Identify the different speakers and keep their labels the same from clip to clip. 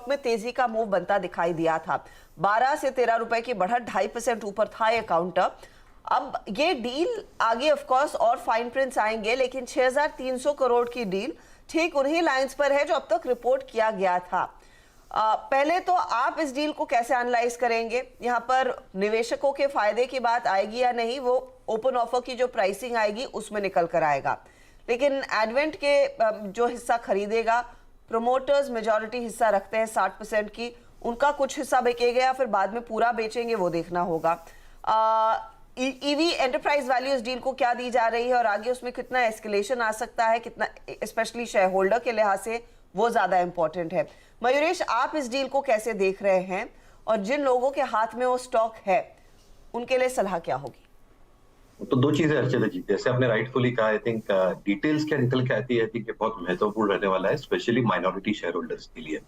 Speaker 1: Stock में तेजी का मूव बनता दिखाई दिया था। 12 से 13 रुपए की बढ़त 2.5% ऊपर था ये काउंटर। अब ये डील आगे ऑफ कोर्स और फाइन प्रिंट्स आएंगे, लेकिन 6,300 करोड़ की डील ठीक उन्हीं लाइंस पर है जो अब तक रिपोर्ट किया गया था। पहले तो आप इस डील को कैसे एनालाइज करेंगे? यहाँ पर निवेशकों के फायदे की बात आएगी या नहीं, वो ओपन ऑफर की जो प्राइसिंग आएगी उसमें निकल कर आएगा। लेकिन एडवेंट के जो हिस्सा खरीदेगा, प्रोमोटर्स मेजॉरिटी हिस्सा रखते हैं 60% की, उनका कुछ हिस्सा बिकेगा या फिर बाद में पूरा बेचेंगे वो देखना होगा। ईवी एंटरप्राइज वैल्यू इस डील को क्या दी जा रही है और आगे उसमें कितना एस्केलेशन आ सकता है, कितना स्पेशली शेयर होल्डर के लिहाज से वो ज्यादा इंपॉर्टेंट है। मयूरेश, आप इस डील को कैसे देख रहे हैं और जिन लोगों के हाथ में वो स्टॉक है उनके लिए सलाह क्या होगी?
Speaker 2: तो दो चीजें अर्चना जी, जैसे आपने राइटफुली कहा, आई थिंक डिटेल्स क्या निकल के आती है, आई थिंक ये बहुत महत्वपूर्ण रहने वाला है, स्पेशली माइनॉरिटी शेयर होल्डर्स के लिए।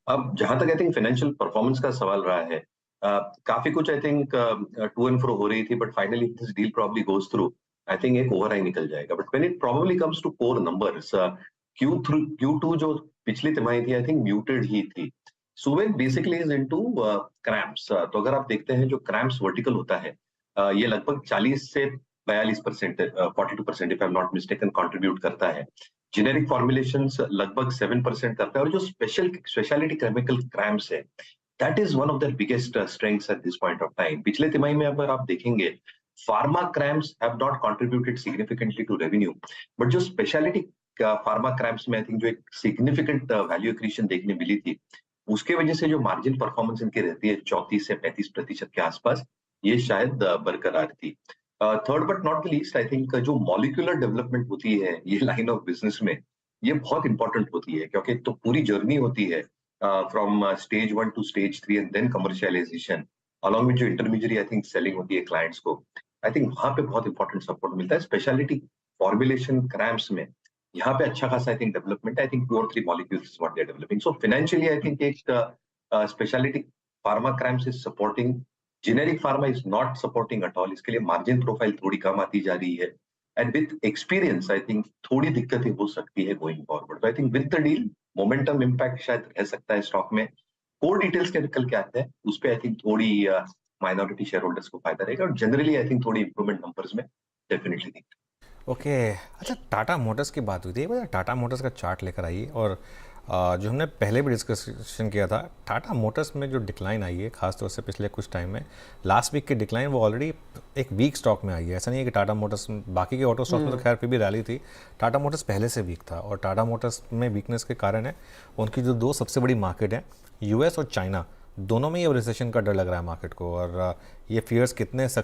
Speaker 2: अब जहां तक आई थिंक फाइनेंशियल परफॉर्मेंस का सवाल रहा है, काफी कुछ I think to and fro हो रही थी, but finally this deal probably goes through, I think एक ओवरहाई निकल जाएगा। But when it probably comes to core numbers, Q2 जो पिछली तिमाही थी, आई थिंक म्यूटेड ही थी। Suven basically is into cramps. तो अगर आप देखते हैं जो क्रैम्प्स वर्टिकल होता है, ये लगभग 40 से 42%, 42% if I am not mistaken contribute करता है। जेनेरिक फॉर्मुलेशंस लगभग 7% करता है, और जो स्पेशलिटी केमिकल क्रैम्प्स है, that is one of the biggest strengths at this point of time. पिछले तिमाही में अगर आप देखेंगे, pharma cramps have not contributed significantly to revenue, but जो स्पेशलिटी फार्मा क्रैम्प्स में आई थिंक जो एक सिग्निफिकेंट वैल्यू एक्रीशन देखने मिली थी, उसके वजह से जो मार्जिन परफॉर्मेंस इनकी रहती है 34 से 35% के आसपास, ये शायद बरकरार थी। Third but not the least, I think जो मॉलिक्यूलर डेवलपमेंट होती है ये लाइन ऑफ बिजनेस में, ये बहुत इंपॉर्टेंट होती है, क्योंकि तो पूरी जर्नी होती है from stage 1 to stage 3 and then commercialisation, along with जो इंटरमीडिएट आई थिंक सेलिंग होती है क्लाइंट्स को। आई थिंक वहां पे बहुत इंपॉर्टेंट सपोर्ट मिलता है स्पेशलिटी फॉर्मुलेशन क्रैम्प्स में। यहाँ पे अच्छा खासा I think development, I think 2 और 3 molecules is what they are developing. So financially I think एक specialty pharma CRAMS is supporting, generic pharma is not supporting at all. इसके लिए मार्जिन प्रोफाइल थोड़ी कम आती जा रही है, and with experience I think थोड़ी दिक्कतें हो सकती है गोइंग फॉरवर्ड। तो I think with the deal momentum impact शायद रह सकता है स्टॉक में। कोर डिटेल्स के निकल के आते हैं उस पर, आई थिंक थोड़ी माइनॉरिटी शेयर होल्डर्स को फायदा रहेगा, और जनरली आई थिंक थोड़ी इंप्रूवमेंट नंबर्स में डेफिनेटली दिखता है।
Speaker 3: ओके अच्छा, टाटा मोटर्स की बात हुई थी, एक बार टाटा मोटर्स का चार्ट लेकर आइए। और जो हमने पहले भी डिस्कशन किया था, टाटा मोटर्स में जो डिक्लाइन आई है खासतौर से पिछले कुछ टाइम में, लास्ट वीक की डिक्लाइन वो ऑलरेडी एक वीक स्टॉक में आई है। ऐसा नहीं है कि टाटा मोटर्स, बाकी के ऑटो स्टॉक में तो खैर फिर भी रैली थी, टाटा मोटर्स पहले से वीक था। और टाटा मोटर्स में वीकनेस के कारण है उनकी जो दो सबसे बड़ी मार्केट है US और चाइना, दोनों में ये रिसेशन का डर लग रहा है मार्केट को। और ये फियर्स कितने